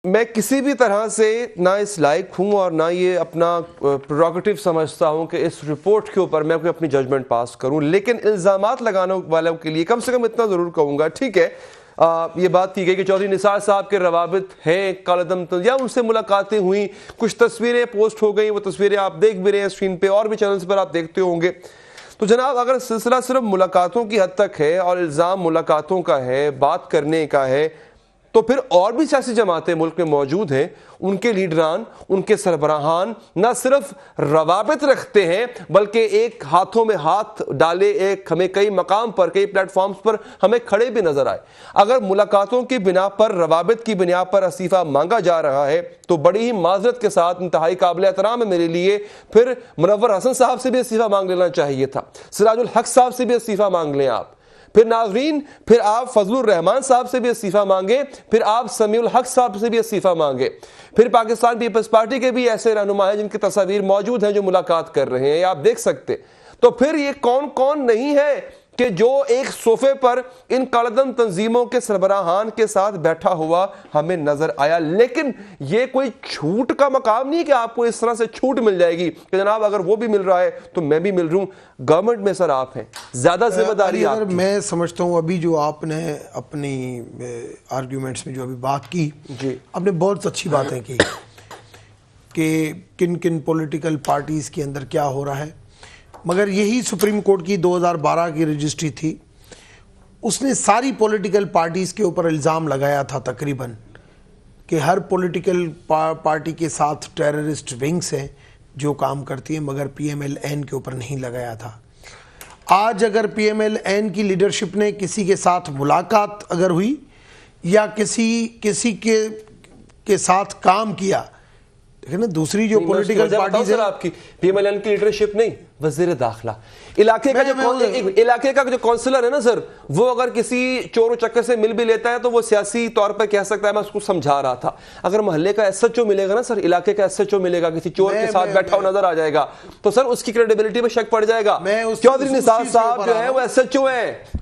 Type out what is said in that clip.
मैं किसी भी तरह से ना इस लायक हूं और ना ये अपना प्रोरोगेटिव समझता हूं कि इस रिपोर्ट के ऊपर मैं कोई अपनी जजमेंट पास करूं, लेकिन इल्ज़ामात लगाने वालों के लिए कम से कम इतना ज़रूर कहूंगा। ठीक है, ये बात की गई कि चौधरी निसार साहब के रवाबित हैं कालदम तो, या उनसे मुलाकातें हुई, कुछ तस्वीरें पोस्ट हो गई, वो तस्वीरें आप देख भी रहे हैं स्क्रीन पे और भी चैनल्स पर आप देखते होंगे। तो जनाब, अगर सिलसिला सिर्फ मुलाकातों की हद तक है और इल्ज़ाम मुलाकातों का है, बात करने का है, तो फिर और भी सियासी जमातें मुल्क में मौजूद हैं, उनके लीडरान, उनके सरबराहान न सिर्फ रवाबित रखते हैं बल्कि एक हाथों में हाथ डाले एक हमें कई मकाम पर, कई प्लेटफॉर्म्स पर हमें खड़े भी नजर आए। अगर मुलाकातों की बिना पर, रवाबित की बिना पर इस्तीफा मांगा जा रहा है तो बड़ी ही माजरत के साथ इंतहाई काबिल एहतराम है मेरे लिए, फिर मुनव्वर हसन साहब से भी इस्तीफा मांग लेना चाहिए था, सिराजुल हक साहब से भी इस्तीफा मांग लें आप, फिर नाजरीन, फिर आप फजलुर रहमान साहब से भी इस्तीफा मांगे, फिर आप समीउल हक साहब से भी इस्तीफा मांगे, फिर पाकिस्तान पीपल्स पार्टी के भी ऐसे रहनुमा हैं जिनकी तस्वीर मौजूद हैं जो मुलाकात कर रहे हैं, आप देख सकते। तो फिर ये कौन कौन नहीं है कि जो एक सोफे पर इन कालदम तंजीमों के सरबराहान के साथ बैठा हुआ हमें नजर आया। लेकिन ये कोई छूट का मकाम नहीं कि आपको इस तरह से छूट मिल जाएगी कि जनाब अगर वो भी मिल रहा है तो मैं भी मिल रहा हूं। गवर्नमेंट में सर आप हैं, ज्यादा जिम्मेदारी आपकी। मैं समझता हूं अभी जो आपने अपनी आर्ग्यूमेंट्स में जो अभी बात की जी, आपने बहुत अच्छी बातें की कि किन किन पॉलिटिकल पार्टीज के अंदर क्या हो रहा है, मगर यही सुप्रीम कोर्ट की 2012 की रजिस्ट्री थी, उसने सारी पॉलिटिकल पार्टीज़ के ऊपर इल्ज़ाम लगाया था तकरीबन कि हर पॉलिटिकल पार्टी के साथ टेररिस्ट विंग्स हैं जो काम करती है, मगर PMLN के ऊपर नहीं लगाया था। आज अगर PMLN की लीडरशिप ने किसी के साथ मुलाकात अगर हुई या किसी के साथ काम किया, देखिए ना, दूसरी जो पॉलिटिकल पार्टी है आपकी PMLN की लीडरशिप नहीं, वज़ीर दाखिला इलाके का जो काउंसलर है ना सर, वो अगर किसी चोर चक्कर से मिल भी लेता है तो वो सियासी तौर पर कह सकता है। मैं उसको समझा रहा था, अगर मोहल्ले का SHO मिलेगा ना सर, इलाके का SHO मिलेगा, किसी चोर के साथ बैठा हुआ नजर आ जाएगा तो सर उसकी क्रेडिबिलिटी में शक पड़ जाएगा। चौधरी निसार साहब जो है वो SHO है।